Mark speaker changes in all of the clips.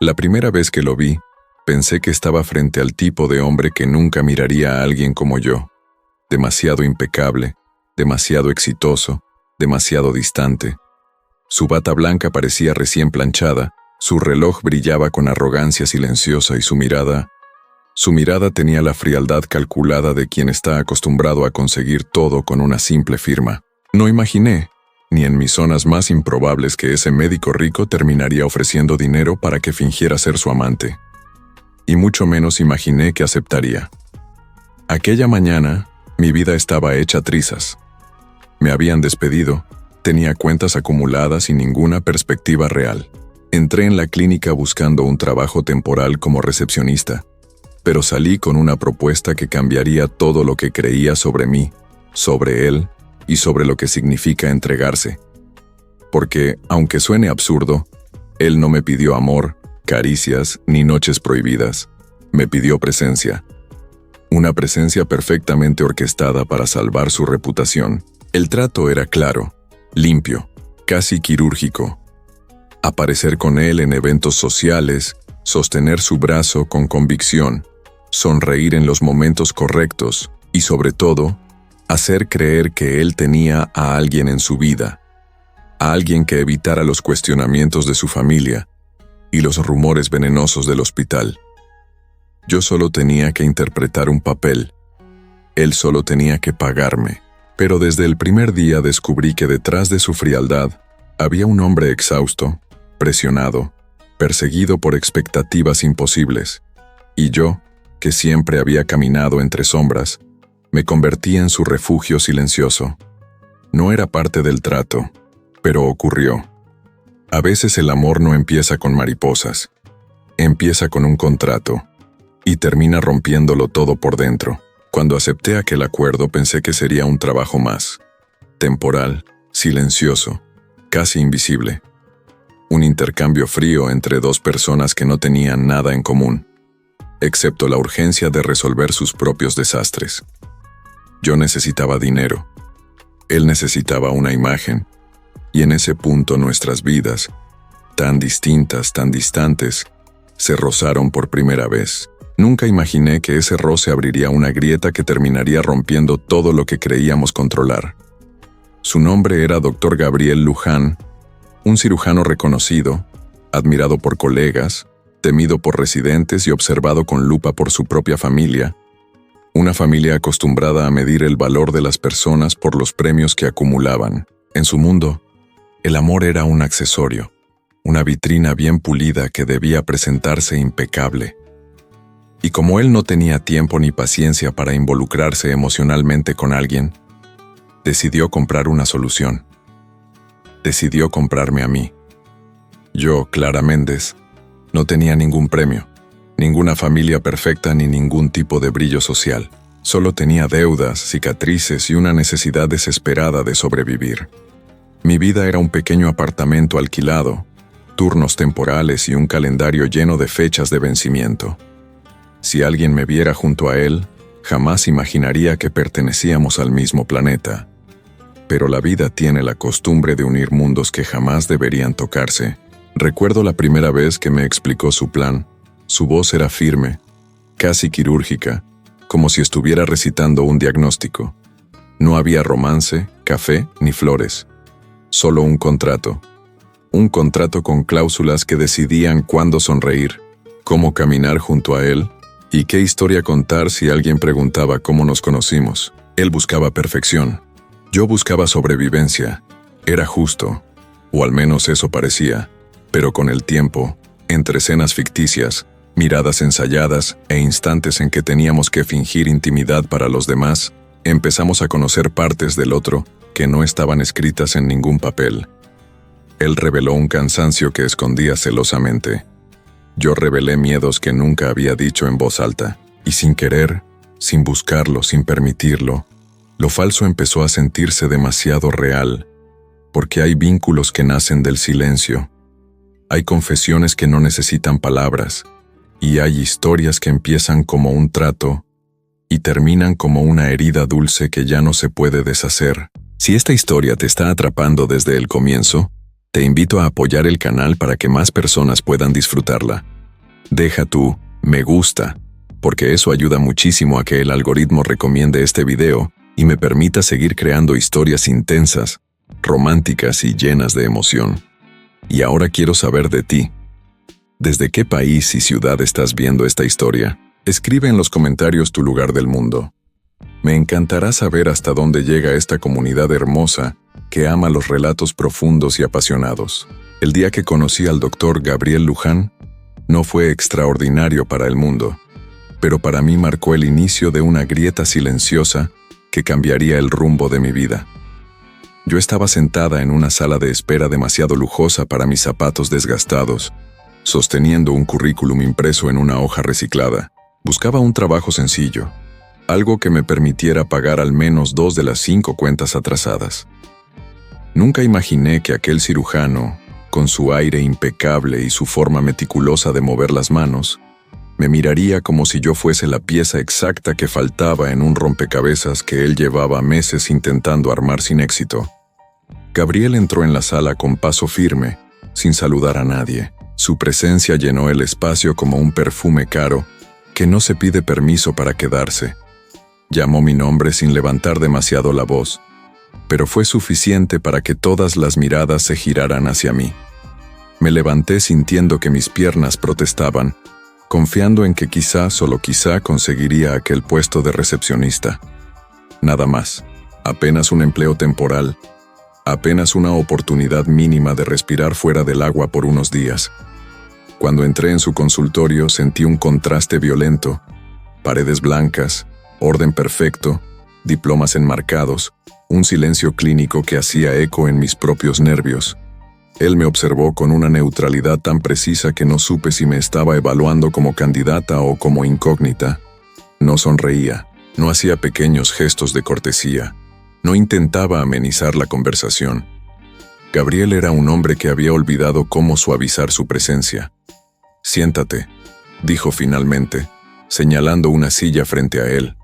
Speaker 1: La primera vez que lo vi, pensé que estaba frente al tipo de hombre que nunca miraría a alguien como yo. Demasiado impecable, demasiado exitoso, demasiado distante. Su bata blanca parecía recién planchada, su reloj brillaba con arrogancia silenciosa y su mirada tenía la frialdad calculada de quien está acostumbrado a conseguir todo con una simple firma. No imaginé, ni en mis zonas más improbables, que ese médico rico terminaría ofreciendo dinero para que fingiera ser su amante. Y mucho menos imaginé que aceptaría. Aquella mañana, mi vida estaba hecha trizas. Me habían despedido, tenía cuentas acumuladas y ninguna perspectiva real. Entré en la clínica buscando un trabajo temporal como recepcionista, pero salí con una propuesta que cambiaría todo lo que creía sobre mí, sobre él y sobre lo que significa entregarse. Porque, aunque suene absurdo, él no me pidió amor, caricias ni noches prohibidas. Me pidió presencia. Una presencia perfectamente orquestada para salvar su reputación. El trato era claro, limpio, casi quirúrgico. Aparecer con él en eventos sociales, sostener su brazo con convicción, sonreír en los momentos correctos y, sobre todo, hacer creer que él tenía a alguien en su vida, a alguien que evitara los cuestionamientos de su familia y los rumores venenosos del hospital. Yo solo tenía que interpretar un papel. Él solo tenía que pagarme. Pero desde el primer día descubrí que detrás de su frialdad había un hombre exhausto, presionado, perseguido por expectativas imposibles. Y yo, que siempre había caminado entre sombras, me convertí en su refugio silencioso. No era parte del trato, pero ocurrió. A veces el amor no empieza con mariposas. Empieza con un contrato y termina rompiéndolo todo por dentro. Cuando acepté aquel acuerdo pensé que sería un trabajo más. Temporal, silencioso, casi invisible. Un intercambio frío entre dos personas que no tenían nada en común, excepto la urgencia de resolver sus propios desastres. Yo necesitaba dinero. Él necesitaba una imagen. Y en ese punto nuestras vidas, tan distintas, tan distantes, se rozaron por primera vez. Nunca imaginé que ese roce abriría una grieta que terminaría rompiendo todo lo que creíamos controlar. Su nombre era Dr. Gabriel Luján, un cirujano reconocido, admirado por colegas, temido por residentes y observado con lupa por su propia familia, una familia acostumbrada a medir el valor de las personas por los premios que acumulaban. En su mundo, el amor era un accesorio, una vitrina bien pulida que debía presentarse impecable. Y como él no tenía tiempo ni paciencia para involucrarse emocionalmente con alguien, decidió comprar una solución. Decidió comprarme a mí. Yo, Clara Méndez, no tenía ningún premio, ninguna familia perfecta ni ningún tipo de brillo social. Solo tenía deudas, cicatrices y una necesidad desesperada de sobrevivir. Mi vida era un pequeño apartamento alquilado, turnos temporales y un calendario lleno de fechas de vencimiento. Si alguien me viera junto a él, jamás imaginaría que pertenecíamos al mismo planeta. Pero la vida tiene la costumbre de unir mundos que jamás deberían tocarse. Recuerdo la primera vez que me explicó su plan. Su voz era firme, casi quirúrgica, como si estuviera recitando un diagnóstico. No había romance, café ni flores. Solo un contrato. Un contrato con cláusulas que decidían cuándo sonreír, cómo caminar junto a él, y qué historia contar si alguien preguntaba cómo nos conocimos. Él buscaba perfección. Yo buscaba sobrevivencia. Era justo, o al menos eso parecía, pero con el tiempo, entre escenas ficticias, miradas ensayadas e instantes en que teníamos que fingir intimidad para los demás, empezamos a conocer partes del otro que no estaban escritas en ningún papel. Él reveló un cansancio que escondía celosamente. Yo revelé miedos que nunca había dicho en voz alta, y sin querer, sin buscarlo, sin permitirlo, lo falso empezó a sentirse demasiado real, porque hay vínculos que nacen del silencio. Hay confesiones que no necesitan palabras, y hay historias que empiezan como un trato y terminan como una herida dulce que ya no se puede deshacer. Si esta historia te está atrapando desde el comienzo, te invito a apoyar el canal para que más personas puedan disfrutarla. Deja tu me gusta, porque eso ayuda muchísimo a que el algoritmo recomiende este video y me permita seguir creando historias intensas, románticas y llenas de emoción. Y ahora quiero saber de ti. ¿Desde qué país y ciudad estás viendo esta historia? Escribe en los comentarios tu lugar del mundo. Me encantará saber hasta dónde llega esta comunidad hermosa que ama los relatos profundos y apasionados. El día que conocí al Dr. Gabriel Luján no fue extraordinario para el mundo, pero para mí marcó el inicio de una grieta silenciosa que cambiaría el rumbo de mi vida. Yo estaba sentada en una sala de espera demasiado lujosa para mis zapatos desgastados, sosteniendo un currículum impreso en una hoja reciclada. Buscaba un trabajo sencillo, algo que me permitiera pagar al menos 2 de las 5 cuentas atrasadas. Nunca imaginé que aquel cirujano, con su aire impecable y su forma meticulosa de mover las manos, me miraría como si yo fuese la pieza exacta que faltaba en un rompecabezas que él llevaba meses intentando armar sin éxito. Gabriel entró en la sala con paso firme, sin saludar a nadie. Su presencia llenó el espacio como un perfume caro que no se pide permiso para quedarse. Llamó mi nombre sin levantar demasiado la voz, pero fue suficiente para que todas las miradas se giraran hacia mí. Me levanté sintiendo que mis piernas protestaban, confiando en que quizá, solo quizá, conseguiría aquel puesto de recepcionista. Nada más, apenas un empleo temporal, apenas una oportunidad mínima de respirar fuera del agua por unos días. Cuando entré en su consultorio sentí un contraste violento, paredes blancas, orden perfecto, diplomas enmarcados, un silencio clínico que hacía eco en mis propios nervios. Él me observó con una neutralidad tan precisa que no supe si me estaba evaluando como candidata o como incógnita. No sonreía, no hacía pequeños gestos de cortesía, no intentaba amenizar la conversación. Gabriel era un hombre que había olvidado cómo suavizar su presencia. «Siéntate», dijo finalmente, señalando una silla frente a él.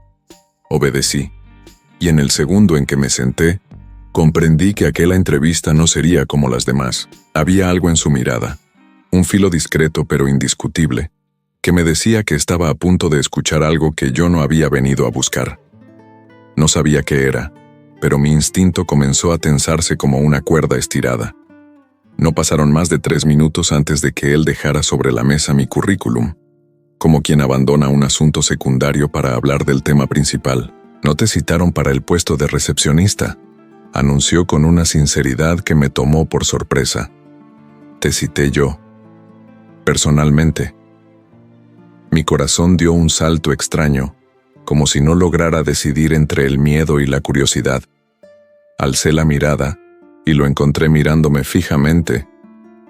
Speaker 1: Obedecí, y en el segundo en que me senté, comprendí que aquella entrevista no sería como las demás. Había algo en su mirada, un filo discreto pero indiscutible, que me decía que estaba a punto de escuchar algo que yo no había venido a buscar. No sabía qué era, pero mi instinto comenzó a tensarse como una cuerda estirada. No pasaron más de 3 minutos antes de que él dejara sobre la mesa mi currículum, como quien abandona un asunto secundario para hablar del tema principal. «No te citaron para el puesto de recepcionista», anunció con una sinceridad que me tomó por sorpresa. «Te cité yo. Personalmente». Mi corazón dio un salto extraño, como si no lograra decidir entre el miedo y la curiosidad. Alcé la mirada y lo encontré mirándome fijamente,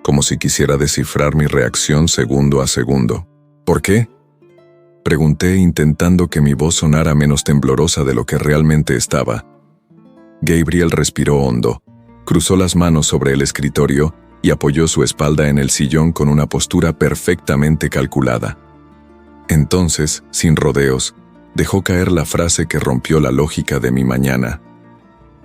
Speaker 1: como si quisiera descifrar mi reacción segundo a segundo. «¿Por qué?», pregunté intentando que mi voz sonara menos temblorosa de lo que realmente estaba. Gabriel respiró hondo, cruzó las manos sobre el escritorio y apoyó su espalda en el sillón con una postura perfectamente calculada. Entonces, sin rodeos, dejó caer la frase que rompió la lógica de mi mañana.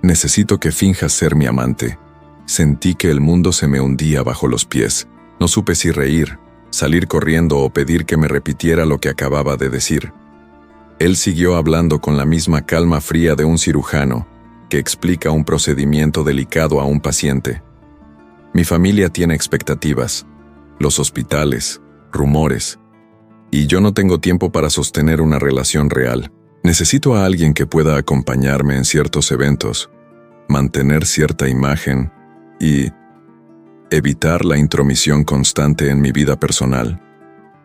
Speaker 1: «Necesito que finjas ser mi amante». Sentí que el mundo se me hundía bajo los pies. No supe si reír, salir corriendo o pedir que me repitiera lo que acababa de decir. Él siguió hablando con la misma calma fría de un cirujano que explica un procedimiento delicado a un paciente. «Mi familia tiene expectativas, los hospitales, rumores, y yo no tengo tiempo para sostener una relación real. Necesito a alguien que pueda acompañarme en ciertos eventos, mantener cierta imagen y evitar la intromisión constante en mi vida personal».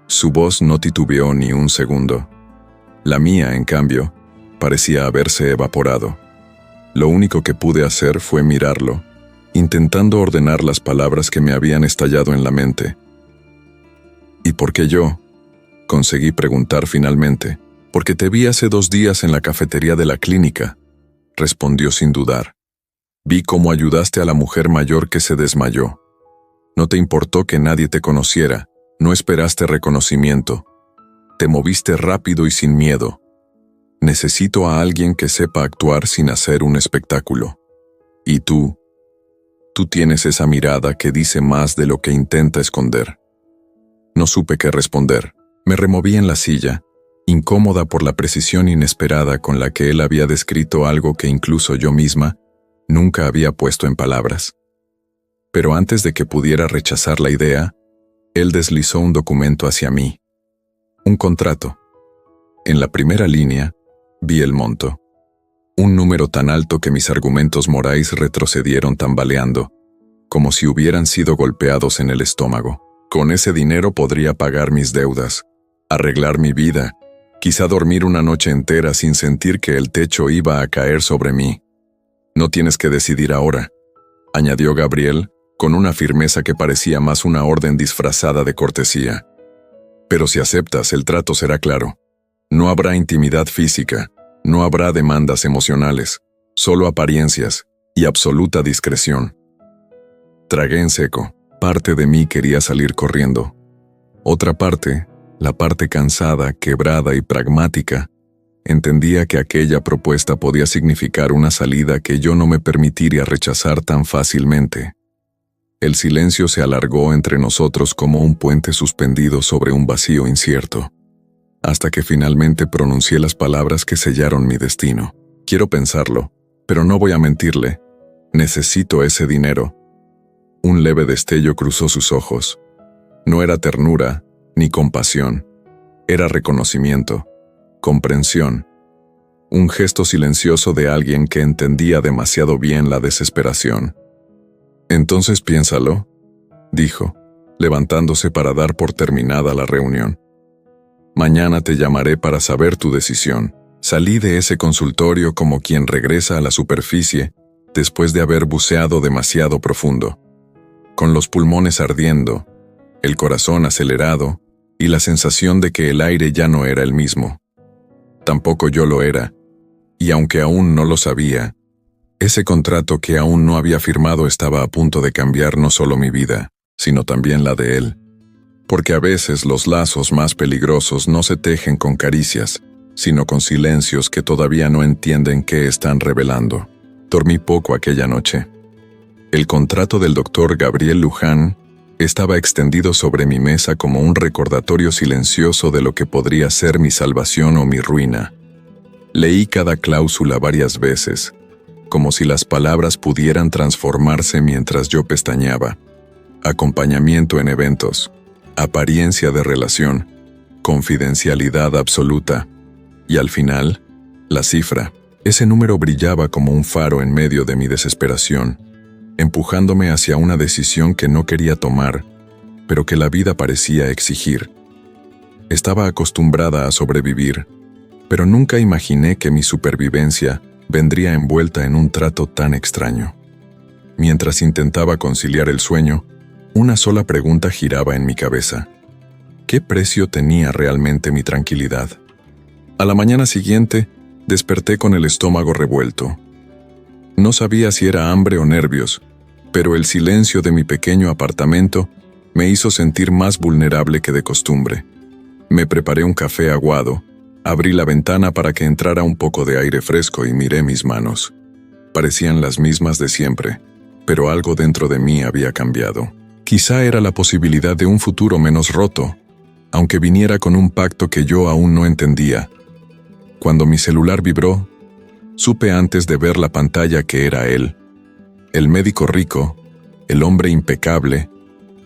Speaker 1: Su voz no titubeó ni un segundo. La mía, en cambio, parecía haberse evaporado. Lo único que pude hacer fue mirarlo, intentando ordenar las palabras que me habían estallado en la mente. «¿Y por qué yo?», conseguí preguntar finalmente. «Porque te vi hace 2 días en la cafetería de la clínica», respondió sin dudar. «Vi cómo ayudaste a la mujer mayor que se desmayó. No te importó que nadie te conociera, no esperaste reconocimiento. Te moviste rápido y sin miedo. Necesito a alguien que sepa actuar sin hacer un espectáculo. Y tú tienes esa mirada que dice más de lo que intenta esconder». No supe qué responder. Me removí en la silla, incómoda por la precisión inesperada con la que él había descrito algo que incluso yo misma nunca había puesto en palabras. Pero antes de que pudiera rechazar la idea, él deslizó un documento hacia mí. Un contrato. En la primera línea, vi el monto. Un número tan alto que mis argumentos morales retrocedieron tambaleando, como si hubieran sido golpeados en el estómago. Con ese dinero podría pagar mis deudas, arreglar mi vida, quizá dormir una noche entera sin sentir que el techo iba a caer sobre mí. No tienes que decidir ahora, añadió Gabriel, con una firmeza que parecía más una orden disfrazada de cortesía. Pero si aceptas, el trato será claro. No habrá intimidad física, no habrá demandas emocionales, solo apariencias y absoluta discreción. Tragué en seco. Parte de mí quería salir corriendo. Otra parte, la parte cansada, quebrada y pragmática, entendía que aquella propuesta podía significar una salida que yo no me permitiría rechazar tan fácilmente. El silencio se alargó entre nosotros como un puente suspendido sobre un vacío incierto, hasta que finalmente pronuncié las palabras que sellaron mi destino. Quiero pensarlo, pero no voy a mentirle. Necesito ese dinero. Un leve destello cruzó sus ojos. No era ternura, ni compasión. Era reconocimiento, comprensión. Un gesto silencioso de alguien que entendía demasiado bien la desesperación. Entonces piénsalo, dijo, levantándose para dar por terminada la reunión. Mañana te llamaré para saber tu decisión. Salí de ese consultorio como quien regresa a la superficie después de haber buceado demasiado profundo, con los pulmones ardiendo, el corazón acelerado y la sensación de que el aire ya no era el mismo. Tampoco yo lo era, y aunque aún no lo sabía, ese contrato que aún no había firmado estaba a punto de cambiar no solo mi vida, sino también la de él. Porque a veces los lazos más peligrosos no se tejen con caricias, sino con silencios que todavía no entienden qué están revelando. Dormí poco aquella noche. El contrato del doctor Gabriel Luján estaba extendido sobre mi mesa como un recordatorio silencioso de lo que podría ser mi salvación o mi ruina. Leí cada cláusula varias veces, como si las palabras pudieran transformarse mientras yo pestañeaba. Acompañamiento en eventos, apariencia de relación, confidencialidad absoluta. Y al final, la cifra. Ese número brillaba como un faro en medio de mi desesperación, empujándome hacia una decisión que no quería tomar, pero que la vida parecía exigir. Estaba acostumbrada a sobrevivir, pero nunca imaginé que mi supervivencia vendría envuelta en un trato tan extraño. Mientras intentaba conciliar el sueño, una sola pregunta giraba en mi cabeza. ¿Qué precio tenía realmente mi tranquilidad? A la mañana siguiente, desperté con el estómago revuelto. No sabía si era hambre o nervios, pero el silencio de mi pequeño apartamento me hizo sentir más vulnerable que de costumbre. Me preparé un café aguado, abrí la ventana para que entrara un poco de aire fresco y miré mis manos. Parecían las mismas de siempre, pero algo dentro de mí había cambiado. Quizá era la posibilidad de un futuro menos roto, aunque viniera con un pacto que yo aún no entendía. Cuando mi celular vibró, supe antes de ver la pantalla que era él. El médico rico, el hombre impecable,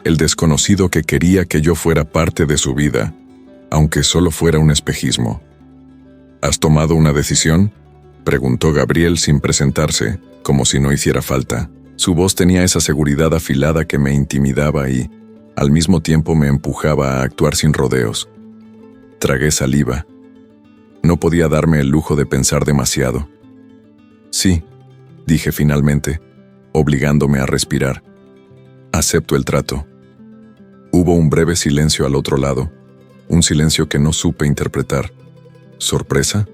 Speaker 1: el desconocido que quería que yo fuera parte de su vida, aunque solo fuera un espejismo. ¿Has tomado una decisión?, preguntó Gabriel sin presentarse, como si no hiciera falta. Su voz tenía esa seguridad afilada que me intimidaba y, al mismo tiempo, me empujaba a actuar sin rodeos. Tragué saliva. No podía darme el lujo de pensar demasiado. Sí, dije finalmente, obligándome a respirar. Acepto el trato. Hubo un breve silencio al otro lado, un silencio que no supe interpretar. ¿Sorpresa?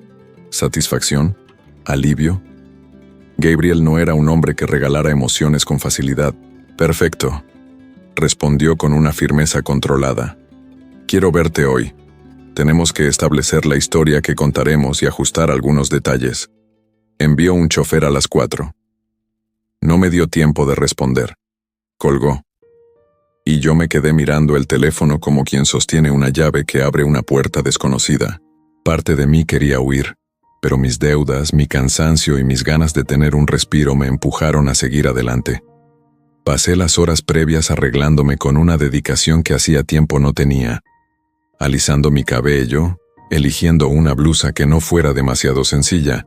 Speaker 1: ¿Satisfacción? ¿Alivio? Gabriel no era un hombre que regalara emociones con facilidad. Perfecto, respondió con una firmeza controlada. Quiero verte hoy. Tenemos que establecer la historia que contaremos y ajustar algunos detalles. Envió un chofer a las 4. No me dio tiempo de responder. Colgó. y yo me quedé mirando el teléfono como quien sostiene una llave que abre una puerta desconocida. Parte de mí quería huir, pero mis deudas, mi cansancio y mis ganas de tener un respiro me empujaron a seguir adelante. Pasé las horas previas arreglándome con una dedicación que hacía tiempo no tenía, alisando mi cabello, eligiendo una blusa que no fuera demasiado sencilla,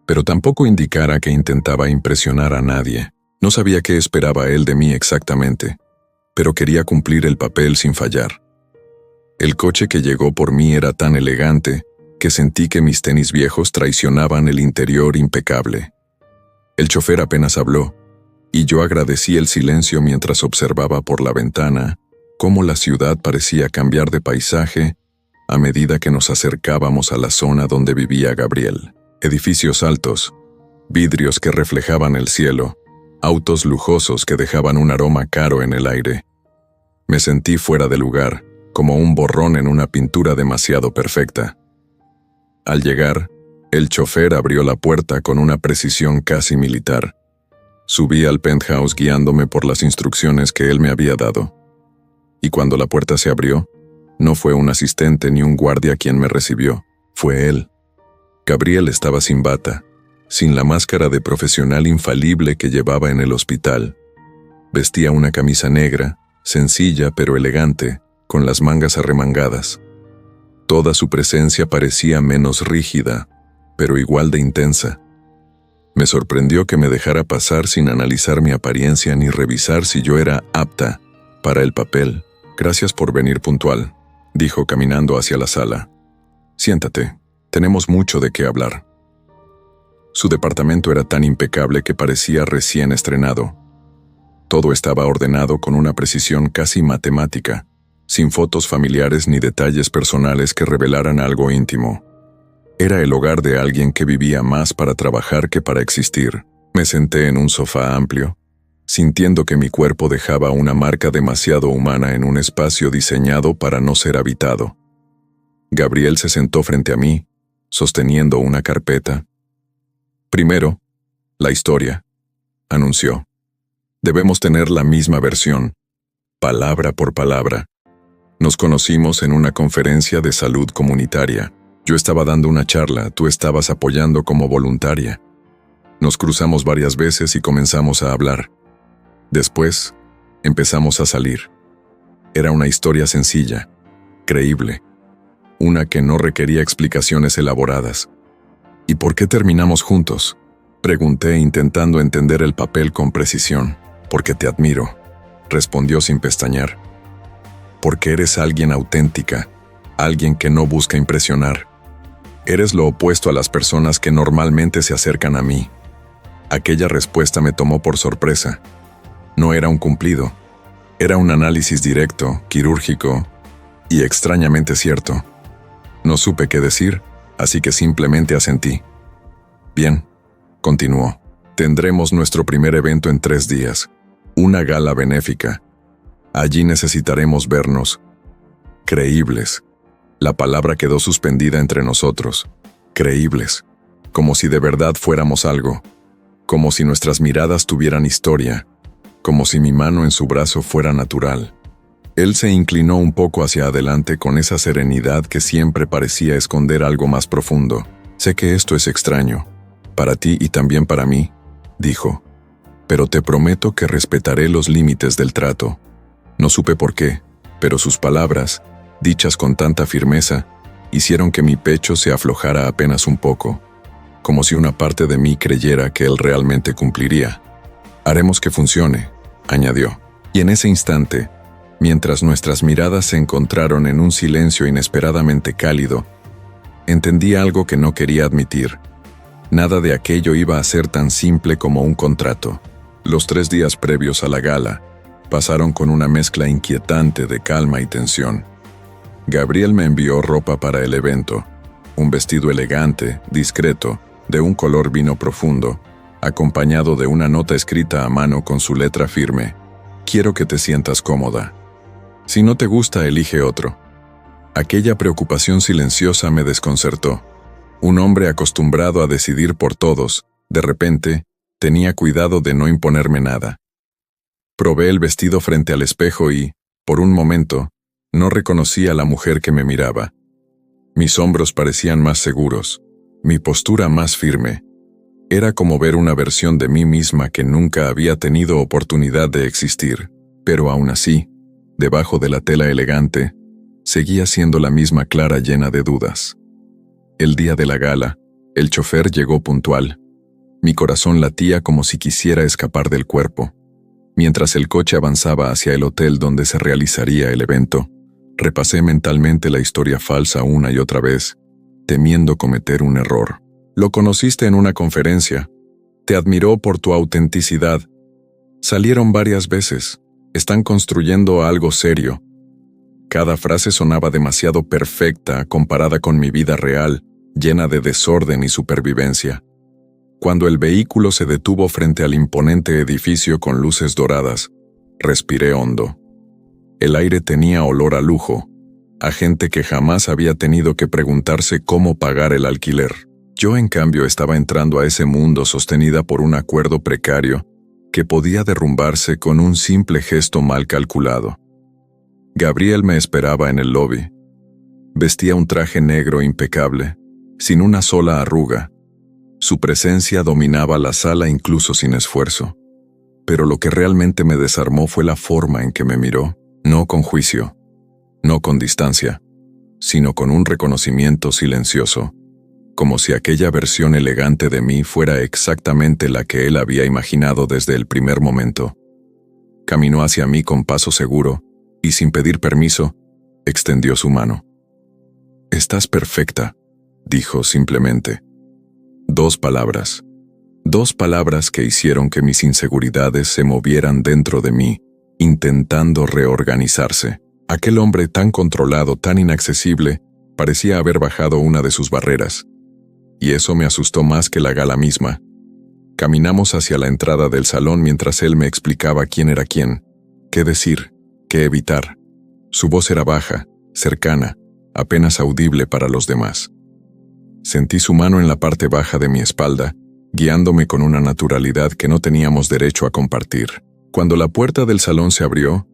Speaker 1: pero tampoco indicara que intentaba impresionar a nadie. No sabía qué esperaba él de mí exactamente, pero quería cumplir el papel sin fallar. El coche que llegó por mí era tan elegante que sentí que mis tenis viejos traicionaban el interior impecable. El chofer apenas habló, y yo agradecí el silencio mientras observaba por la ventana cómo la ciudad parecía cambiar de paisaje a medida que nos acercábamos a la zona donde vivía Gabriel. Edificios altos, vidrios que reflejaban el cielo, autos lujosos que dejaban un aroma caro en el aire. Me sentí fuera de lugar, como un borrón en una pintura demasiado perfecta. Al llegar, el chofer abrió la puerta con una precisión casi militar. Subí al penthouse guiándome por las instrucciones que él me había dado. Y cuando la puerta se abrió, no fue un asistente ni un guardia quien me recibió, fue él. Gabriel estaba sin bata, sin la máscara de profesional infalible que llevaba en el hospital. Vestía una camisa negra, sencilla pero elegante, con las mangas arremangadas. Toda su presencia parecía menos rígida, pero igual de intensa. Me sorprendió que me dejara pasar sin analizar mi apariencia ni revisar si yo era apta para el papel. Gracias por venir puntual, dijo caminando hacia la sala. Siéntate, tenemos mucho de qué hablar. Su departamento era tan impecable que parecía recién estrenado. Todo estaba ordenado con una precisión casi matemática, sin fotos familiares ni detalles personales que revelaran algo íntimo. Era el hogar de alguien que vivía más para trabajar que para existir. Me senté en un sofá amplio, sintiendo que mi cuerpo dejaba una marca demasiado humana en un espacio diseñado para no ser habitado. Gabriel se sentó frente a mí, sosteniendo una carpeta. Primero, la historia, anunció. Debemos tener la misma versión, palabra por palabra. Nos conocimos en una conferencia de salud comunitaria. Yo estaba dando una charla, tú estabas apoyando como voluntaria. Nos cruzamos varias veces y comenzamos a hablar. Después, empezamos a salir. Era una historia sencilla, creíble, una que no requería explicaciones elaboradas. ¿Y por qué terminamos juntos?, pregunté intentando entender el papel con precisión. Porque te admiro, respondió sin pestañear. Porque eres alguien auténtica, alguien que no busca impresionar. Eres lo opuesto a las personas que normalmente se acercan a mí. Aquella respuesta me tomó por sorpresa. No era un cumplido. Era un análisis directo, quirúrgico y extrañamente cierto. No supe qué decir, así que simplemente asentí. Bien, continuó. Tendremos nuestro primer evento en 3 días. Una gala benéfica. Allí necesitaremos vernos creíbles. La palabra quedó suspendida entre nosotros. Creíbles. Como si de verdad fuéramos algo. Como si nuestras miradas tuvieran historia. Como si mi mano en su brazo fuera natural. Él se inclinó un poco hacia adelante con esa serenidad que siempre parecía esconder algo más profundo. Sé que esto es extraño. Para ti y también para mí, dijo. Pero te prometo que respetaré los límites del trato. No supe por qué, pero sus palabras, dichas con tanta firmeza, hicieron que mi pecho se aflojara apenas un poco, como si una parte de mí creyera que él realmente cumpliría. Haremos que funcione, añadió. Y en ese instante, mientras nuestras miradas se encontraron en un silencio inesperadamente cálido, entendí algo que no quería admitir. Nada de aquello iba a ser tan simple como un contrato. Los 3 días previos a la gala pasaron con una mezcla inquietante de calma y tensión. Gabriel me envió ropa para el evento, un vestido elegante, discreto, de un color vino profundo, acompañado de una nota escrita a mano con su letra firme. Quiero que te sientas cómoda. Si no te gusta, elige otro. Aquella preocupación silenciosa me desconcertó. Un hombre acostumbrado a decidir por todos, de repente, tenía cuidado de no imponerme nada. Probé el vestido frente al espejo y, por un momento, no reconocí a la mujer que me miraba. Mis hombros parecían más seguros, mi postura más firme. Era como ver una versión de mí misma que nunca había tenido oportunidad de existir, pero aún así, debajo de la tela elegante, seguía siendo la misma Clara llena de dudas. El día de la gala, el chofer llegó puntual. Mi corazón latía como si quisiera escapar del cuerpo. Mientras el coche avanzaba hacia el hotel donde se realizaría el evento, repasé mentalmente la historia falsa una y otra vez, temiendo cometer un error. Lo conociste en una conferencia. Te admiró por tu autenticidad. Salieron varias veces. Están construyendo algo serio. Cada frase sonaba demasiado perfecta comparada con mi vida real, llena de desorden y supervivencia. Cuando el vehículo se detuvo frente al imponente edificio con luces doradas, respiré hondo. El aire tenía olor a lujo, a gente que jamás había tenido que preguntarse cómo pagar el alquiler. Yo, en cambio, estaba entrando a ese mundo sostenida por un acuerdo precario que podía derrumbarse con un simple gesto mal calculado. Gabriel me esperaba en el lobby. Vestía un traje negro impecable, sin una sola arruga. Su presencia dominaba la sala incluso sin esfuerzo. Pero lo que realmente me desarmó fue la forma en que me miró, no con juicio, no con distancia, sino con un reconocimiento silencioso, como si aquella versión elegante de mí fuera exactamente la que él había imaginado desde el primer momento. Caminó hacia mí con paso seguro y, sin pedir permiso, extendió su mano. «Estás perfecta», dijo simplemente. Dos palabras que hicieron que mis inseguridades se movieran dentro de mí, intentando reorganizarse. Aquel hombre tan controlado, tan inaccesible, parecía haber bajado una de sus barreras. Y eso me asustó más que la gala misma. Caminamos hacia la entrada del salón mientras él me explicaba quién era quién, qué decir, qué evitar. Su voz era baja, cercana, apenas audible para los demás. Sentí su mano en la parte baja de mi espalda, guiándome con una naturalidad que no teníamos derecho a compartir. Cuando la puerta del salón se abrió,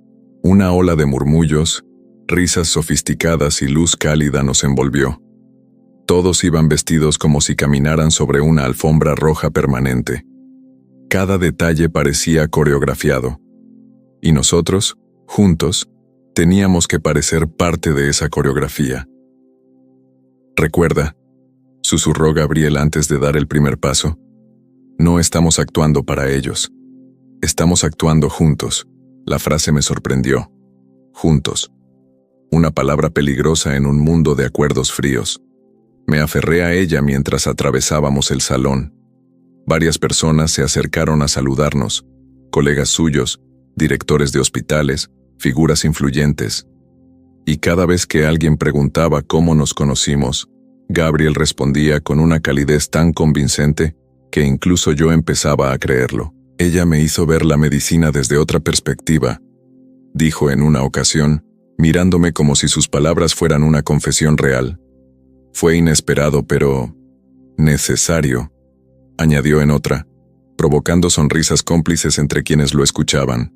Speaker 1: una ola de murmullos, risas sofisticadas y luz cálida nos envolvió. Todos iban vestidos como si caminaran sobre una alfombra roja permanente. Cada detalle parecía coreografiado. Y nosotros, juntos, teníamos que parecer parte de esa coreografía. «Recuerda», susurró Gabriel antes de dar el primer paso, «no estamos actuando para ellos. Estamos actuando juntos». La frase me sorprendió. Juntos. Una palabra peligrosa en un mundo de acuerdos fríos. Me aferré a ella mientras atravesábamos el salón. Varias personas se acercaron a saludarnos, colegas suyos, directores de hospitales, figuras influyentes. Y cada vez que alguien preguntaba cómo nos conocimos, Gabriel respondía con una calidez tan convincente que incluso yo empezaba a creerlo. «Ella me hizo ver la medicina desde otra perspectiva», dijo en una ocasión, mirándome como si sus palabras fueran una confesión real. «Fue inesperado, pero necesario», añadió en otra, provocando sonrisas cómplices entre quienes lo escuchaban.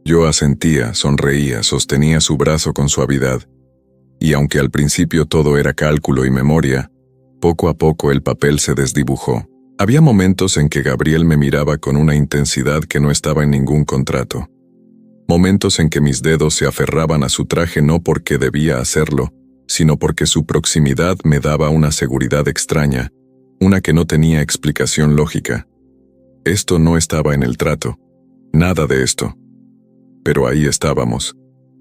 Speaker 1: Yo asentía, sonreía, sostenía su brazo con suavidad, y aunque al principio todo era cálculo y memoria, poco a poco el papel se desdibujó. Había momentos en que Gabriel me miraba con una intensidad que no estaba en ningún contrato. Momentos en que mis dedos se aferraban a su traje no porque debía hacerlo, sino porque su proximidad me daba una seguridad extraña, una que no tenía explicación lógica. Esto no estaba en el trato, nada de esto. Pero ahí estábamos,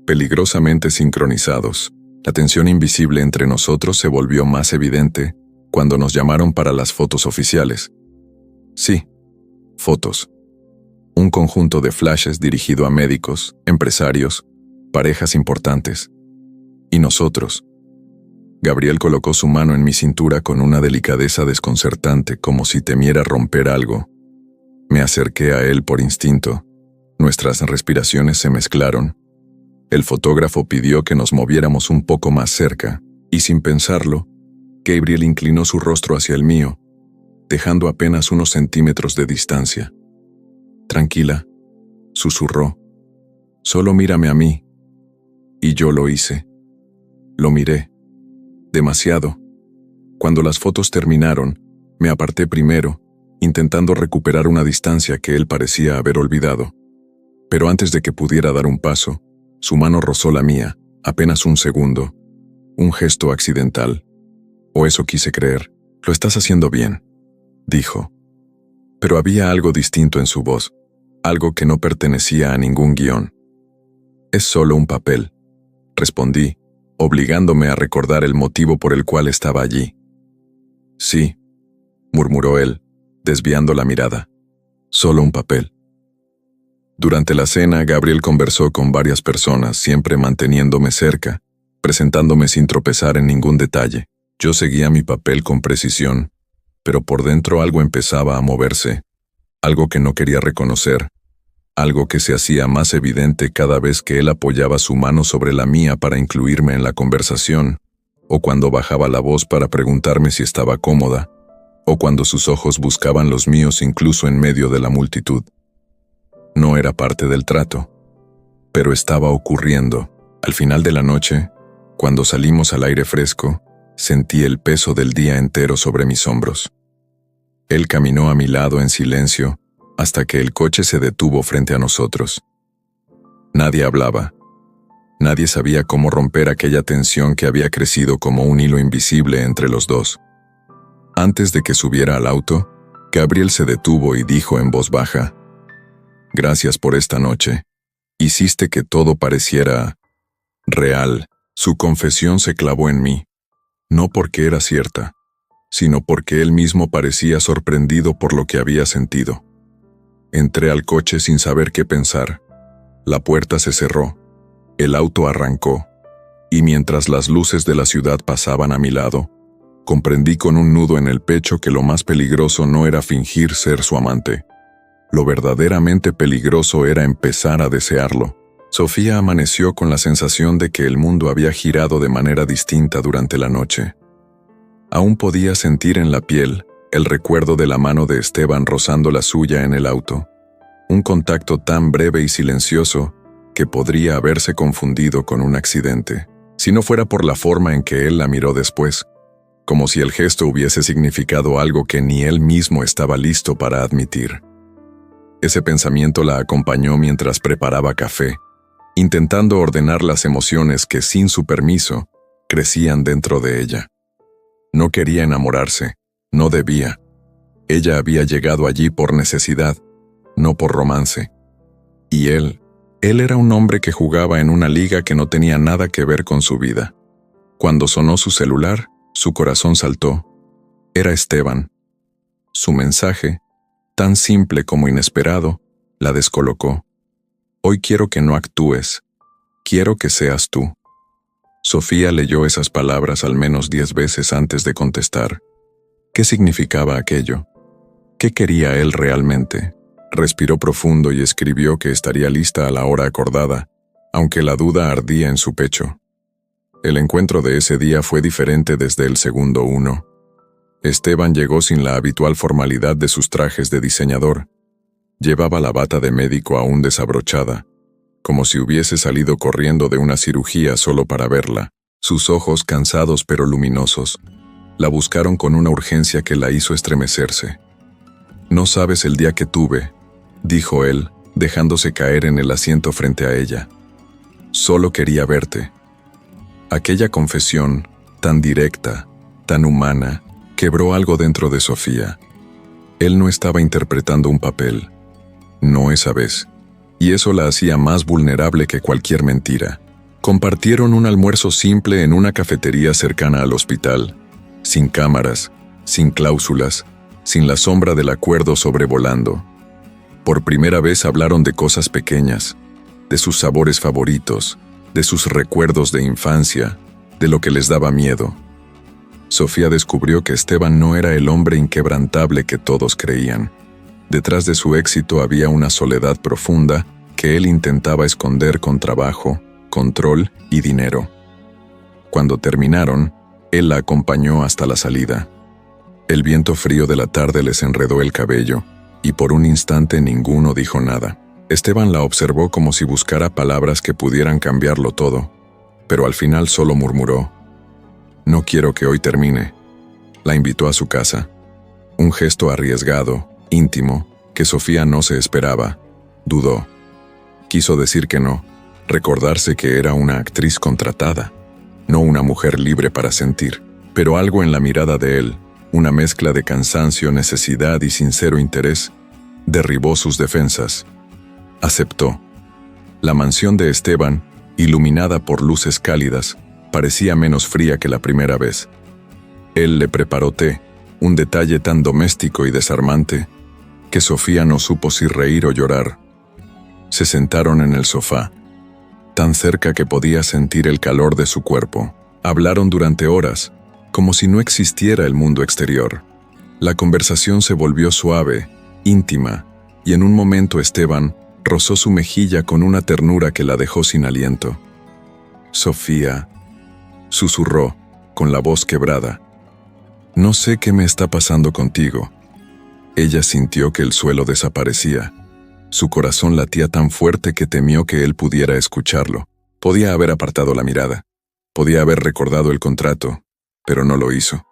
Speaker 1: peligrosamente sincronizados. La tensión invisible entre nosotros se volvió más evidente cuando nos llamaron para las fotos oficiales. Sí, fotos. Un conjunto de flashes dirigido a médicos, empresarios, parejas importantes. Y nosotros. Gabriel colocó su mano en mi cintura con una delicadeza desconcertante, como si temiera romper algo. Me acerqué a él por instinto. Nuestras respiraciones se mezclaron. El fotógrafo pidió que nos moviéramos un poco más cerca, y sin pensarlo, Gabriel inclinó su rostro hacia el mío, dejando apenas unos centímetros de distancia. «Tranquila», susurró. Solo mírame a mí. Y yo lo hice. Lo miré. Demasiado. Cuando las fotos terminaron, me aparté primero, intentando recuperar una distancia que él parecía haber olvidado. Pero antes de que pudiera dar un paso, su mano rozó la mía, apenas un segundo. Un gesto accidental. O eso quise creer. Lo estás haciendo bien, dijo. Pero había algo distinto en su voz, algo que no pertenecía a ningún guión. Es solo un papel, respondí, obligándome a recordar el motivo por el cual estaba allí. Sí, murmuró él, desviando la mirada. Solo un papel. Durante la cena, Gabriel conversó con varias personas, siempre manteniéndome cerca, presentándome sin tropezar en ningún detalle. Yo seguía mi papel con precisión, pero por dentro algo empezaba a moverse, algo que no quería reconocer, algo que se hacía más evidente cada vez que él apoyaba su mano sobre la mía para incluirme en la conversación, o cuando bajaba la voz para preguntarme si estaba cómoda, o cuando sus ojos buscaban los míos incluso en medio de la multitud. No era parte del trato, pero estaba ocurriendo. Al final de la noche, cuando salimos al aire fresco, sentí el peso del día entero sobre mis hombros. Él caminó a mi lado en silencio hasta que el coche se detuvo frente a nosotros. Nadie hablaba. Nadie sabía cómo romper aquella tensión que había crecido como un hilo invisible entre los dos. Antes de que subiera al auto, Gabriel se detuvo y dijo en voz baja: «Gracias por esta noche. Hiciste que todo pareciera real». Su confesión se clavó en mí, no porque era cierta, sino porque él mismo parecía sorprendido por lo que había sentido. Entré al coche sin saber qué pensar. La puerta se cerró, el auto arrancó, y mientras las luces de la ciudad pasaban a mi lado, comprendí con un nudo en el pecho que lo más peligroso no era fingir ser su amante. Lo verdaderamente peligroso era empezar a desearlo. Sofía amaneció con la sensación de que el mundo había girado de manera distinta durante la noche. Aún podía sentir en la piel el recuerdo de la mano de Esteban rozando la suya en el auto. Un contacto tan breve y silencioso que podría haberse confundido con un accidente, si no fuera por la forma en que él la miró después, como si el gesto hubiese significado algo que ni él mismo estaba listo para admitir. Ese pensamiento la acompañó mientras preparaba café, intentando ordenar las emociones que, sin su permiso, crecían dentro de ella. No quería enamorarse, no debía. Ella había llegado allí por necesidad, no por romance. Y él era un hombre que jugaba en una liga que no tenía nada que ver con su vida. Cuando sonó su celular, su corazón saltó. Era Esteban. Su mensaje, tan simple como inesperado, la descolocó. Hoy quiero que no actúes. Quiero que seas tú. Sofía leyó esas palabras al menos 10 veces antes de contestar. ¿Qué significaba aquello? ¿Qué quería él realmente? Respiró profundo y escribió que estaría lista a la hora acordada, aunque la duda ardía en su pecho. El encuentro de ese día fue diferente desde el segundo uno. Esteban llegó sin la habitual formalidad de sus trajes de diseñador. Llevaba la bata de médico aún desabrochada, como si hubiese salido corriendo de una cirugía solo para verla. Sus ojos, cansados pero luminosos, la buscaron con una urgencia que la hizo estremecerse. «No sabes el día que tuve», dijo él, dejándose caer en el asiento frente a ella. «Solo quería verte». Aquella confesión, tan directa, tan humana, quebró algo dentro de Sofía. Él no estaba interpretando un papel. No esa vez. Y eso la hacía más vulnerable que cualquier mentira. Compartieron un almuerzo simple en una cafetería cercana al hospital, sin cámaras, sin cláusulas, sin la sombra del acuerdo sobrevolando. Por primera vez hablaron de cosas pequeñas, de sus sabores favoritos, de sus recuerdos de infancia, de lo que les daba miedo. Sofía descubrió que Esteban no era el hombre inquebrantable que todos creían. Detrás de su éxito había una soledad profunda que él intentaba esconder con trabajo, control y dinero. Cuando terminaron, él la acompañó hasta la salida. El viento frío de la tarde les enredó el cabello, y por un instante ninguno dijo nada. Esteban la observó como si buscara palabras que pudieran cambiarlo todo, pero al final solo murmuró: «No quiero que hoy termine». La invitó a su casa. Un gesto arriesgado, íntimo, que Sofía no se esperaba. Dudó. Quiso decir que no, recordarse que era una actriz contratada, no una mujer libre para sentir, pero algo en la mirada de él, una mezcla de cansancio, necesidad y sincero interés, derribó sus defensas. Aceptó. La mansión de Esteban, iluminada por luces cálidas, parecía menos fría que la primera vez. Él le preparó té, un detalle tan doméstico y desarmante, que Sofía no supo si reír o llorar. Se sentaron en el sofá, tan cerca que podía sentir el calor de su cuerpo. Hablaron durante horas, como si no existiera el mundo exterior. La conversación se volvió suave, íntima, y en un momento Esteban rozó su mejilla con una ternura que la dejó sin aliento. «Sofía», susurró, con la voz quebrada, «no sé qué me está pasando contigo». Ella sintió que el suelo desaparecía. Su corazón latía tan fuerte que temió que él pudiera escucharlo. Podía haber apartado la mirada. Podía haber recordado el contrato, pero no lo hizo.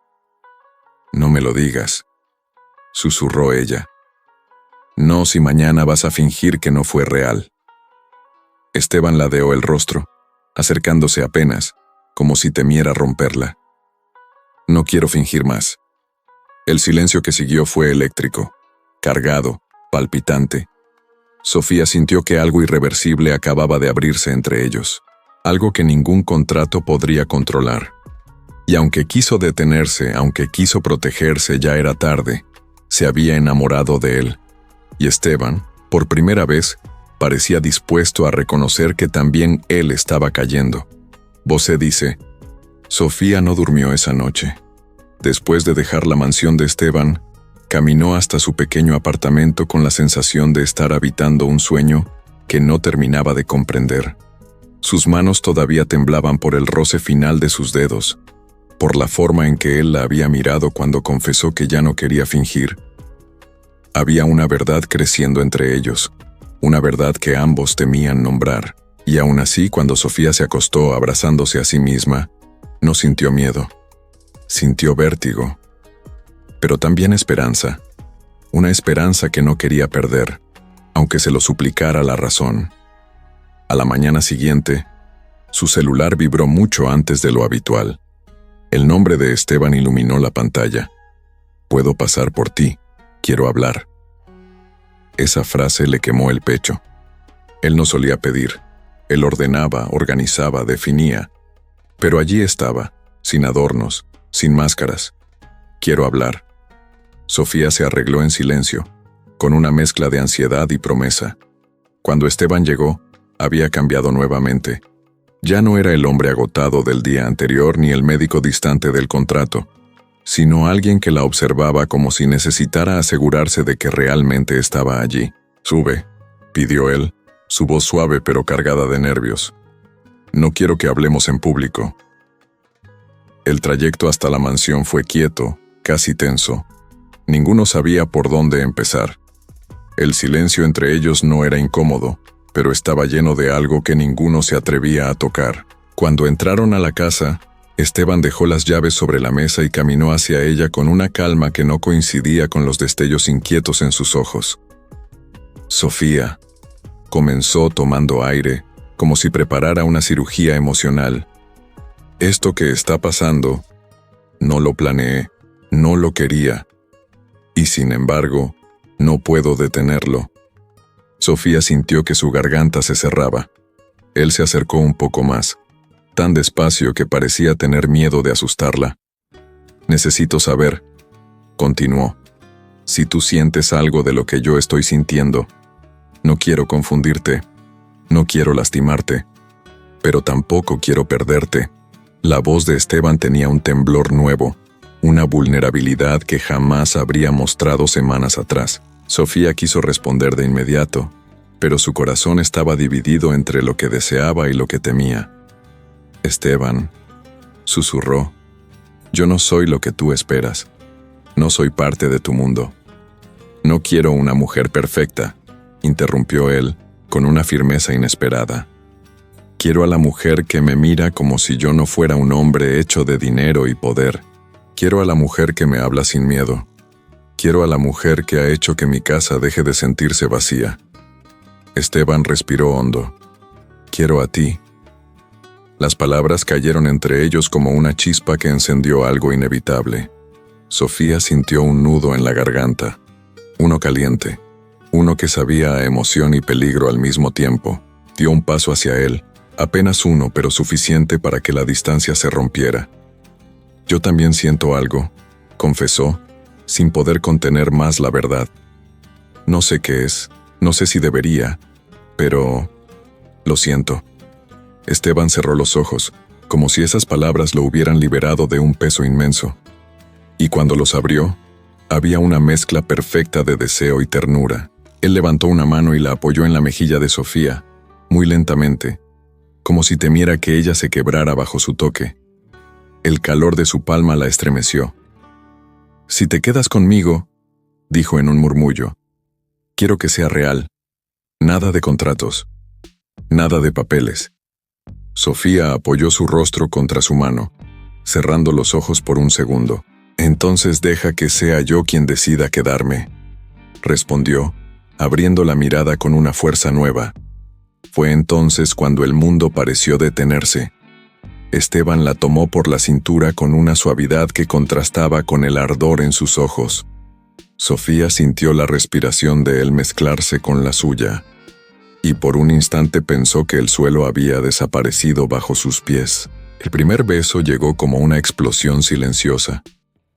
Speaker 1: «No me lo digas», susurró ella. «No, si mañana vas a fingir que no fue real». Esteban ladeó el rostro, acercándose apenas, como si temiera romperla. «No quiero fingir más». El silencio que siguió fue eléctrico, cargado, palpitante. Sofía sintió que algo irreversible acababa de abrirse entre ellos, algo que ningún contrato podría controlar. Y aunque quiso detenerse, aunque quiso protegerse, ya era tarde. Se había enamorado de él. Y Esteban, por primera vez, parecía dispuesto a reconocer que también él estaba cayendo. Bosé dice: «Sofía no durmió esa noche. Después de dejar la mansión de Esteban, caminó hasta su pequeño apartamento con la sensación de estar habitando un sueño que no terminaba de comprender. Sus manos todavía temblaban por el roce final de sus dedos, por la forma en que él la había mirado cuando confesó que ya no quería fingir. Había una verdad creciendo entre ellos, una verdad que ambos temían nombrar, y aún así, cuando Sofía se acostó abrazándose a sí misma, no sintió miedo. Sintió vértigo, pero también esperanza, una esperanza que no quería perder, aunque se lo suplicara la razón. A la mañana siguiente, su celular vibró mucho antes de lo habitual. El nombre de Esteban iluminó la pantalla. «Puedo pasar por ti, quiero hablar». Esa frase le quemó el pecho. Él no solía pedir, él ordenaba, organizaba, definía, pero allí estaba, sin adornos, sin máscaras. «Quiero hablar». Sofía se arregló en silencio, con una mezcla de ansiedad y promesa. Cuando Esteban llegó, había cambiado nuevamente. Ya no era el hombre agotado del día anterior ni el médico distante del contrato, sino alguien que la observaba como si necesitara asegurarse de que realmente estaba allí. «Sube», pidió él, su voz suave pero cargada de nervios. «No quiero que hablemos en público». El trayecto hasta la mansión fue quieto, casi tenso. Ninguno sabía por dónde empezar. El silencio entre ellos no era incómodo, pero estaba lleno de algo que ninguno se atrevía a tocar. Cuando entraron a la casa, Esteban dejó las llaves sobre la mesa y caminó hacia ella con una calma que no coincidía con los destellos inquietos en sus ojos. «Sofía», comenzó tomando aire, como si preparara una cirugía emocional. «Esto que está pasando, no lo planeé, no lo quería, y sin embargo, no puedo detenerlo». Sofía sintió que su garganta se cerraba. Él se acercó un poco más, tan despacio que parecía tener miedo de asustarla. «Necesito saber», continuó, «si tú sientes algo de lo que yo estoy sintiendo. No quiero confundirte, no quiero lastimarte, pero tampoco quiero perderte». La voz de Esteban tenía un temblor nuevo, una vulnerabilidad que jamás habría mostrado semanas atrás. Sofía quiso responder de inmediato, pero su corazón estaba dividido entre lo que deseaba y lo que temía. «Esteban», susurró, «yo no soy lo que tú esperas. No soy parte de tu mundo». «No quiero una mujer perfecta», interrumpió él, con una firmeza inesperada. Quiero a la mujer que me mira como si yo no fuera un hombre hecho de dinero y poder. Quiero a la mujer que me habla sin miedo. Quiero a la mujer que ha hecho que mi casa deje de sentirse vacía. Esteban respiró hondo. Quiero a ti. Las palabras cayeron entre ellos como una chispa que encendió algo inevitable. Sofía sintió un nudo en la garganta. Uno caliente. Uno que sabía a emoción y peligro al mismo tiempo. Dio un paso hacia él. Apenas uno, pero suficiente para que la distancia se rompiera. Yo también siento algo, confesó, sin poder contener más la verdad. No sé qué es, no sé si debería, pero lo siento. Esteban cerró los ojos, como si esas palabras lo hubieran liberado de un peso inmenso. Y cuando los abrió, había una mezcla perfecta de deseo y ternura. Él levantó una mano y la apoyó en la mejilla de Sofía, muy lentamente, como si temiera que ella se quebrara bajo su toque. El calor de su palma la estremeció. «Si te quedas conmigo», dijo en un murmullo, «quiero que sea real. Nada de contratos. Nada de papeles». Sofía apoyó su rostro contra su mano, cerrando los ojos por un segundo. «Entonces deja que sea yo quien decida quedarme», respondió, abriendo la mirada con una fuerza nueva. Fue entonces cuando el mundo pareció detenerse. Esteban la tomó por la cintura con una suavidad que contrastaba con el ardor en sus ojos. Sofía sintió la respiración de él mezclarse con la suya, y por un instante pensó que el suelo había desaparecido bajo sus pies. El primer beso llegó como una explosión silenciosa,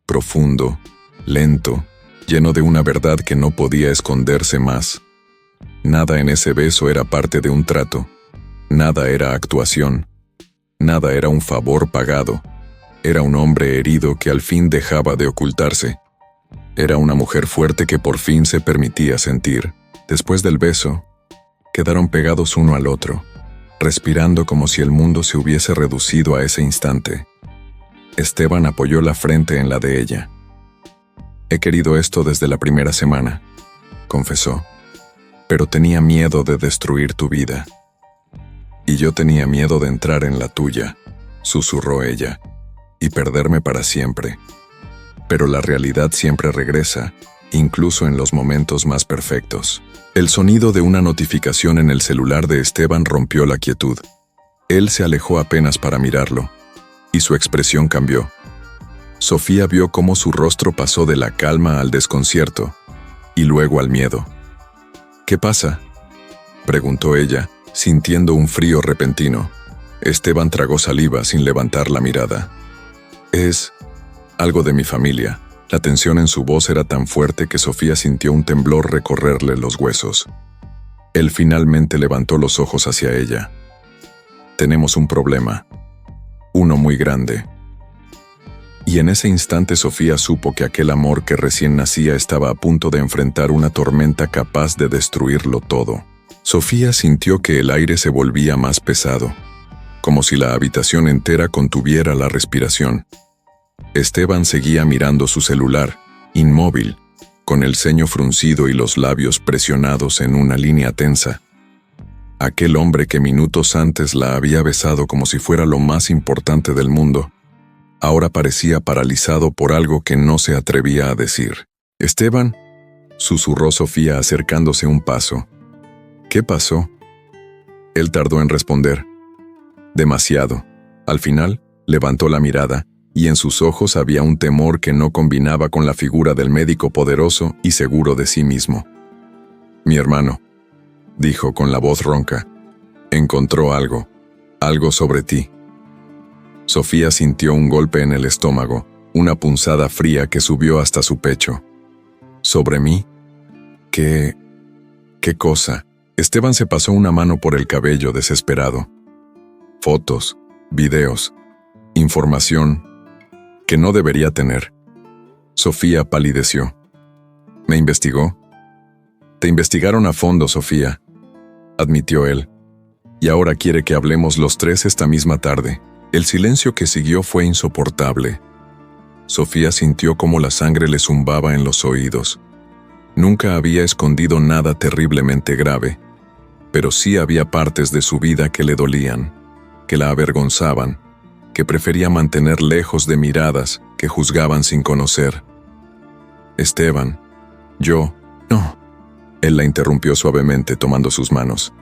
Speaker 1: profundo, lento, lleno de una verdad que no podía esconderse más. Nada en ese beso era parte de un trato, nada era actuación, nada era un favor pagado, era un hombre herido que al fin dejaba de ocultarse. Era una mujer fuerte que por fin se permitía sentir. Después del beso, quedaron pegados uno al otro, respirando como si el mundo se hubiese reducido a ese instante. Esteban apoyó la frente en la de ella. «He querido esto desde la primera semana», confesó, «pero tenía miedo de destruir tu vida». «Y yo tenía miedo de entrar en la tuya», susurró ella, «y perderme para siempre. Pero la realidad siempre regresa, incluso en los momentos más perfectos». El sonido de una notificación en el celular de Esteban rompió la quietud. Él se alejó apenas para mirarlo, y su expresión cambió. Sofía vio cómo su rostro pasó de la calma al desconcierto, y luego al miedo. «¿Qué pasa?», preguntó ella, sintiendo un frío repentino. Esteban tragó saliva sin levantar la mirada. «Es algo de mi familia». La tensión en su voz era tan fuerte que Sofía sintió un temblor recorrerle los huesos. Él finalmente levantó los ojos hacia ella. «Tenemos un problema. Uno muy grande». Y en ese instante Sofía supo que aquel amor que recién nacía estaba a punto de enfrentar una tormenta capaz de destruirlo todo. Sofía sintió que el aire se volvía más pesado, como si la habitación entera contuviera la respiración. Esteban seguía mirando su celular, inmóvil, con el ceño fruncido y los labios presionados en una línea tensa. Aquel hombre que minutos antes la había besado como si fuera lo más importante del mundo, ahora parecía paralizado por algo que no se atrevía a decir. «Esteban», susurró Sofía acercándose un paso. «¿Qué pasó?». Él tardó en responder. Demasiado. Al final, levantó la mirada, y en sus ojos había un temor que no combinaba con la figura del médico poderoso y seguro de sí mismo. «Mi hermano», dijo con la voz ronca, «encontró algo sobre ti». Sofía sintió un golpe en el estómago, una punzada fría que subió hasta su pecho. «¿Sobre mí? ¿Qué cosa?». Esteban se pasó una mano por el cabello desesperado. «Fotos, videos, información que no debería tener». Sofía palideció. «¿Me investigó?». «Te investigaron a fondo, Sofía», admitió él. «Y ahora quiere que hablemos los tres esta misma tarde». El silencio que siguió fue insoportable. Sofía sintió cómo la sangre le zumbaba en los oídos. Nunca había escondido nada terriblemente grave. pero sí había partes de su vida que le dolían, que la avergonzaban, que prefería mantener lejos de miradas que juzgaban sin conocer. Esteban, no. Él la interrumpió suavemente tomando sus manos.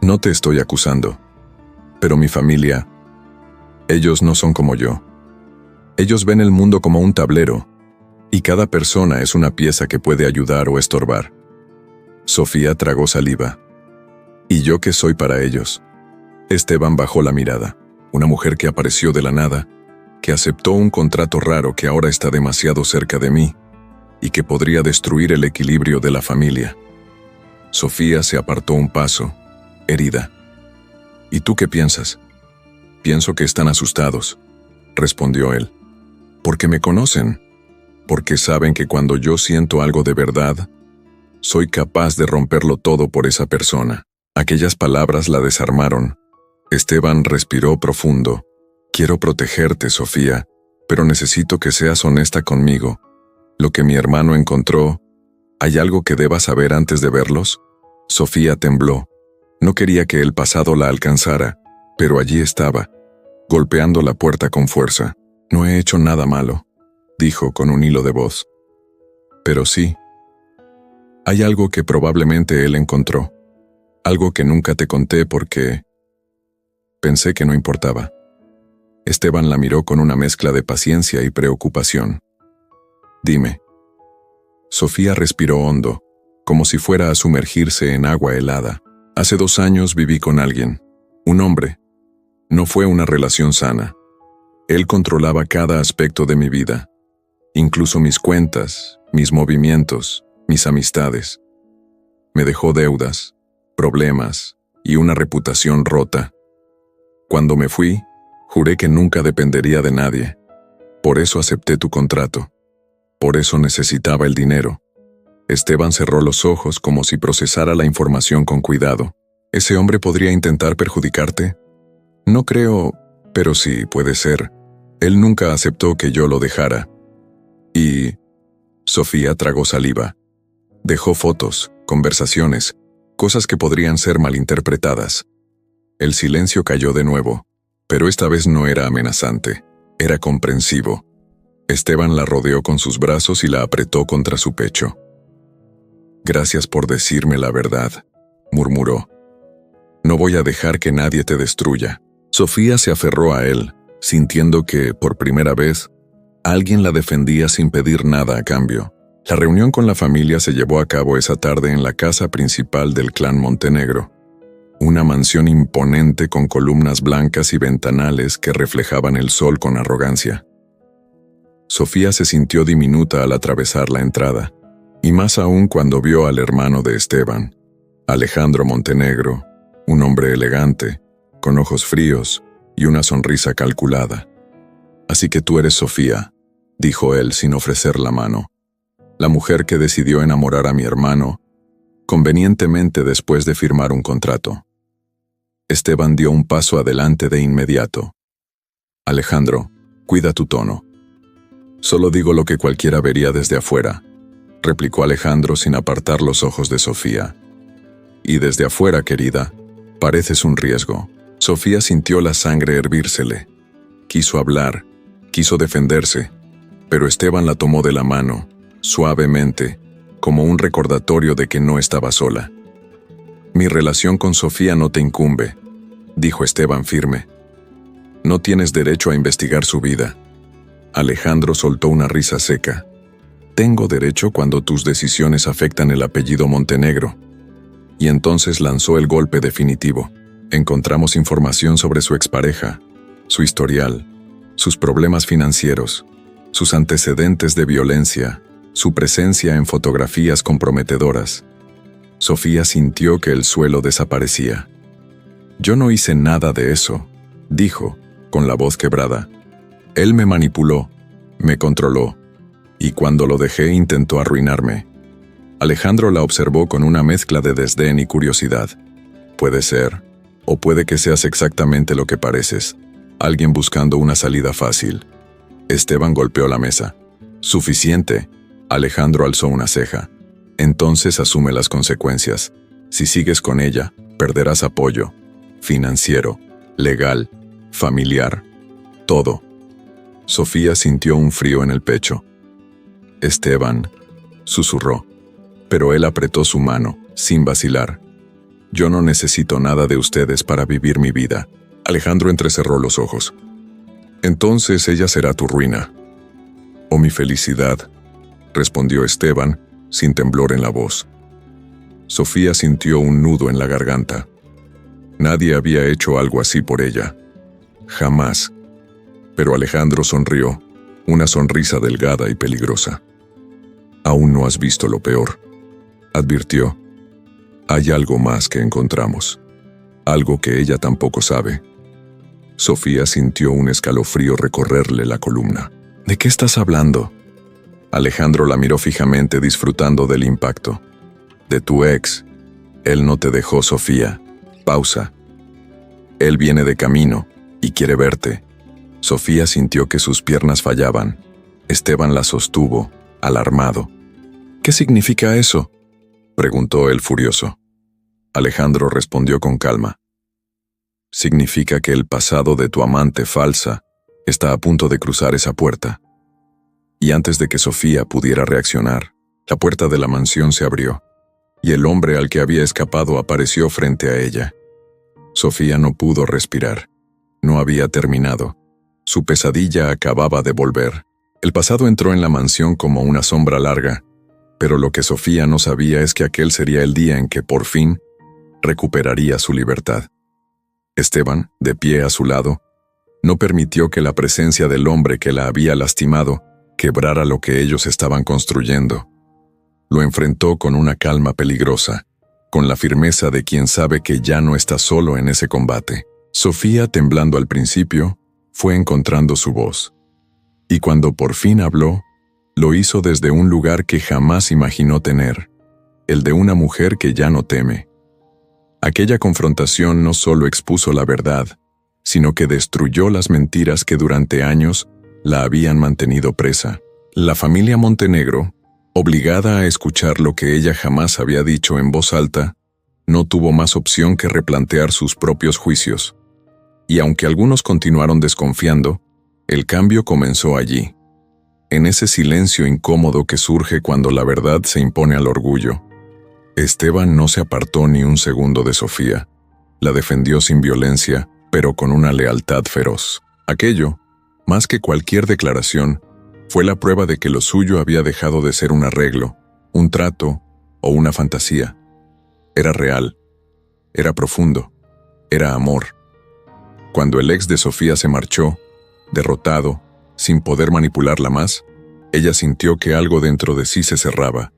Speaker 1: No te estoy acusando, pero mi familia, ellos no son como yo. Ellos ven el mundo como un tablero, y cada persona es una pieza que puede ayudar o estorbar. Sofía tragó saliva. ¿Y yo qué soy para ellos? Esteban bajó la mirada. Una mujer que apareció de la nada, que aceptó un contrato raro que ahora está demasiado cerca de mí y que podría destruir el equilibrio de la familia. Sofía se apartó un paso, herida. ¿Y tú qué piensas? Pienso que están asustados, respondió él. Porque me conocen, porque saben que cuando yo siento algo de verdad, soy capaz de romperlo todo por esa persona. Aquellas palabras la desarmaron. Esteban respiró profundo. Quiero protegerte, Sofía, pero necesito que seas honesta conmigo. Lo que mi hermano encontró, ¿hay algo que deba saber antes de verlos? Sofía tembló. No quería que el pasado la alcanzara, pero allí estaba, golpeando la puerta con fuerza. No he hecho nada malo, dijo con un hilo de voz. Pero sí, hay algo que probablemente él encontró. Algo que nunca te conté porque pensé que no importaba. Esteban la miró con una mezcla de paciencia y preocupación. Dime. Sofía respiró hondo, como si fuera a sumergirse en agua helada. Hace 2 años viví con alguien, un hombre. No fue una relación sana. Él controlaba cada aspecto de mi vida, incluso mis cuentas, mis movimientos, mis amistades. Me dejó deudas, problemas y una reputación rota. Cuando me fui, juré que nunca dependería de nadie. Por eso acepté tu contrato. Por eso necesitaba el dinero. Esteban cerró los ojos como si procesara la información con cuidado. ¿Ese hombre podría intentar perjudicarte? No creo, pero sí, puede ser. Él nunca aceptó que yo lo dejara. Y Sofía tragó saliva. Dejó fotos, conversaciones, cosas que podrían ser malinterpretadas. El silencio cayó de nuevo, pero esta vez no era amenazante, era comprensivo. Esteban la rodeó con sus brazos y la apretó contra su pecho. Gracias por decirme la verdad, murmuró. No voy a dejar que nadie te destruya. Sofía se aferró a él, sintiendo que, por primera vez, alguien la defendía sin pedir nada a cambio. La reunión con la familia se llevó a cabo esa tarde en la casa principal del clan Montenegro. Una mansión imponente con columnas blancas y ventanales que reflejaban el sol con arrogancia. Sofía se sintió diminuta al atravesar la entrada, y más aún cuando vio al hermano de Esteban, Alejandro Montenegro, un hombre elegante, con ojos fríos y una sonrisa calculada. Así que tú eres Sofía, dijo él sin ofrecer la mano. La mujer que decidió enamorar a mi hermano, convenientemente después de firmar un contrato. Esteban dio un paso adelante de inmediato. Alejandro, cuida tu tono. Solo digo lo que cualquiera vería desde afuera, replicó Alejandro sin apartar los ojos de Sofía. Y desde afuera, querida, pareces un riesgo. Sofía sintió la sangre hervírsele. Quiso hablar, quiso defenderse, pero Esteban la tomó de la mano, suavemente, como un recordatorio de que no estaba sola. Mi relación con Sofía no te incumbe, dijo Esteban firme. No tienes derecho a investigar su vida. Alejandro soltó una risa seca. Tengo derecho cuando tus decisiones afectan el apellido Montenegro. Y entonces lanzó el golpe definitivo. Encontramos información sobre su expareja, su historial, sus problemas financieros, sus antecedentes de violencia, su presencia en fotografías comprometedoras. Sofía sintió que el suelo desaparecía. Yo no hice nada de eso, dijo, con la voz quebrada. Él me manipuló, me controló, y cuando lo dejé intentó arruinarme. Alejandro la observó con una mezcla de desdén y curiosidad. Puede ser, o puede que seas exactamente lo que pareces, alguien buscando una salida fácil. Esteban golpeó la mesa. Suficiente. Alejandro alzó una ceja. Entonces asume las consecuencias. Si sigues con ella, perderás apoyo, financiero, legal, familiar, todo. Sofía sintió un frío en el pecho. Esteban, susurró, pero él apretó su mano, sin vacilar. Yo no necesito nada de ustedes para vivir mi vida. Alejandro entrecerró los ojos. Entonces ella será tu ruina. O mi felicidad, respondió Esteban, sin temblor en la voz. Sofía sintió un nudo en la garganta. Nadie había hecho algo así por ella. Jamás. Pero Alejandro sonrió, una sonrisa delgada y peligrosa. Aún no has visto lo peor, advirtió. Hay algo más que encontramos. Algo que ella tampoco sabe. Sofía sintió un escalofrío recorrerle la columna. ¿De qué estás hablando? Alejandro la miró fijamente, disfrutando del impacto. De tu ex. Él no te dejó, Sofía. Pausa. Él viene de camino y quiere verte. Sofía sintió que sus piernas fallaban. Esteban la sostuvo, alarmado. ¿Qué significa eso?, preguntó él furioso. Alejandro respondió con calma. Significa que el pasado de tu amante falsa está a punto de cruzar esa puerta. Y antes de que Sofía pudiera reaccionar, la puerta de la mansión se abrió, y el hombre al que había escapado apareció frente a ella. Sofía no pudo respirar. No había terminado. Su pesadilla acababa de volver. El pasado entró en la mansión como una sombra larga, pero lo que Sofía no sabía es que aquel sería el día en que, por fin, recuperaría su libertad. Esteban, de pie a su lado, no permitió que la presencia del hombre que la había lastimado quebrara lo que ellos estaban construyendo. Lo enfrentó con una calma peligrosa, con la firmeza de quien sabe que ya no está solo en ese combate. Sofía, temblando al principio, fue encontrando su voz. Y cuando por fin habló, lo hizo desde un lugar que jamás imaginó tener, el de una mujer que ya no teme. Aquella confrontación no solo expuso la verdad, sino que destruyó las mentiras que durante años la habían mantenido presa. La familia Montenegro, obligada a escuchar lo que ella jamás había dicho en voz alta, no tuvo más opción que replantear sus propios juicios. Y aunque algunos continuaron desconfiando, el cambio comenzó allí, en ese silencio incómodo que surge cuando la verdad se impone al orgullo. Esteban no se apartó ni un segundo de Sofía. La defendió sin violencia, pero con una lealtad feroz. Aquello, más que cualquier declaración, fue la prueba de que lo suyo había dejado de ser un arreglo, un trato o una fantasía. Era real, era profundo, era amor. Cuando el ex de Sofía se marchó, derrotado, sin poder manipularla más, ella sintió que algo dentro de sí se cerraba,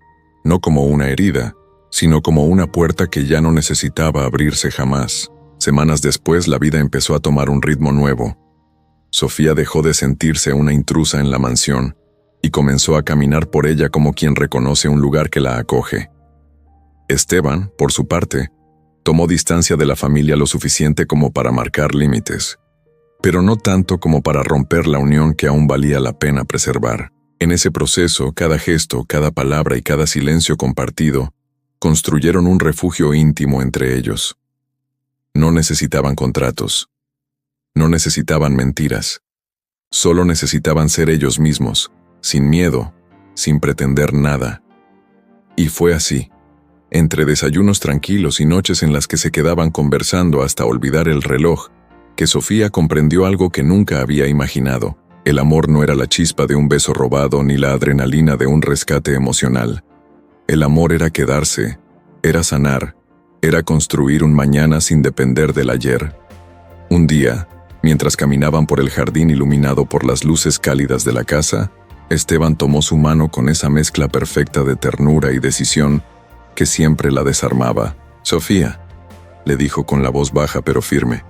Speaker 1: no como una herida, sino como una puerta que ya no necesitaba abrirse jamás. Semanas después, la vida empezó a tomar un ritmo nuevo. Sofía dejó de sentirse una intrusa en la mansión y comenzó a caminar por ella como quien reconoce un lugar que la acoge. Esteban, por su parte, tomó distancia de la familia lo suficiente como para marcar límites, pero no tanto como para romper la unión que aún valía la pena preservar. En ese proceso, cada gesto, cada palabra y cada silencio compartido construyeron un refugio íntimo entre ellos. No necesitaban contratos. No necesitaban mentiras. Solo necesitaban ser ellos mismos, sin miedo, sin pretender nada. Y fue así, entre desayunos tranquilos y noches en las que se quedaban conversando hasta olvidar el reloj, que Sofía comprendió algo que nunca había imaginado. El amor no era la chispa de un beso robado ni la adrenalina de un rescate emocional. El amor era quedarse, era sanar, era construir un mañana sin depender del ayer. Un día, mientras caminaban por el jardín iluminado por las luces cálidas de la casa, Esteban tomó su mano con esa mezcla perfecta de ternura y decisión que siempre la desarmaba. «Sofía», le dijo con la voz baja pero firme,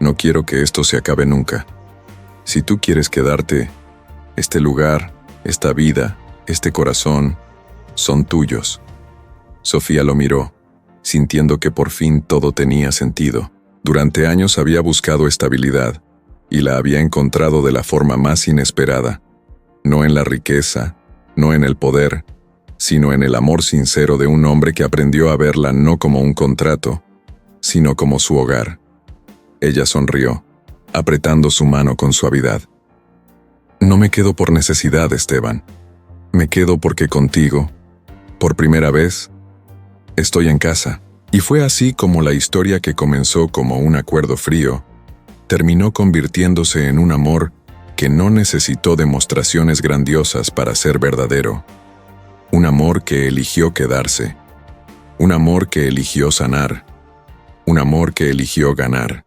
Speaker 1: «no quiero que esto se acabe nunca. Si tú quieres quedarte, este lugar, esta vida, este corazón, son tuyos». Sofía lo miró, sintiendo que por fin todo tenía sentido. Durante años había buscado estabilidad, y la había encontrado de la forma más inesperada. No en la riqueza, no en el poder, sino en el amor sincero de un hombre que aprendió a verla no como un contrato, sino como su hogar. Ella sonrió, apretando su mano con suavidad. No me quedo por necesidad, Esteban. Me quedo porque contigo, por primera vez, estoy en casa. Y fue así como la historia que comenzó como un acuerdo frío, terminó convirtiéndose en un amor que no necesitó demostraciones grandiosas para ser verdadero. Un amor que eligió quedarse. Un amor que eligió sanar. Un amor que eligió ganar.